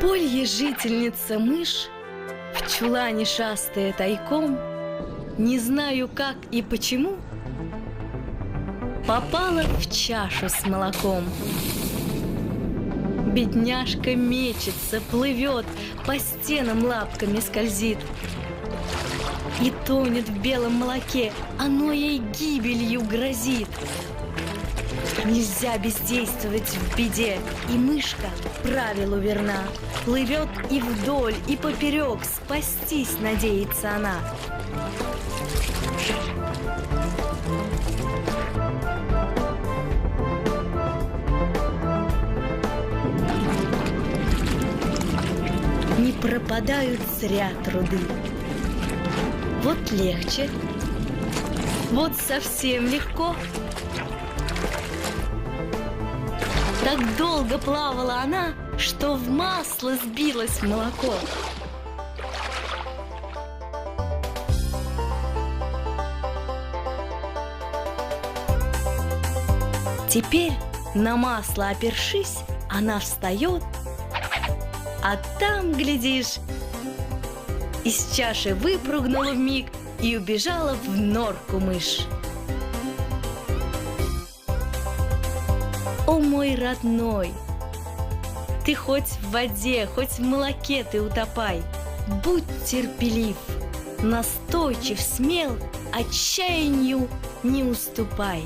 Полье жительница мышь, в чулане шастая тайком, не знаю как и почему, попала в чашу с молоком. Бедняжка мечется, плывет, по стенам лапками скользит и тонет в белом молоке, оно ей гибелью грозит. Нельзя бездействовать в беде, и мышка правилу верна. Плывет и вдоль, и поперек, спастись надеется она. Не пропадают зря труды. Вот легче, вот совсем легко. Так долго плавала она, что в масло сбилось молоко. Теперь, на масло опершись, она встает, а там, глядишь, из чаши выпрыгнула вмиг и убежала в норку мышь. О, мой родной, ты хоть в воде, хоть в молоке ты утопай, будь терпелив, настойчив, смел, отчаянию не уступай.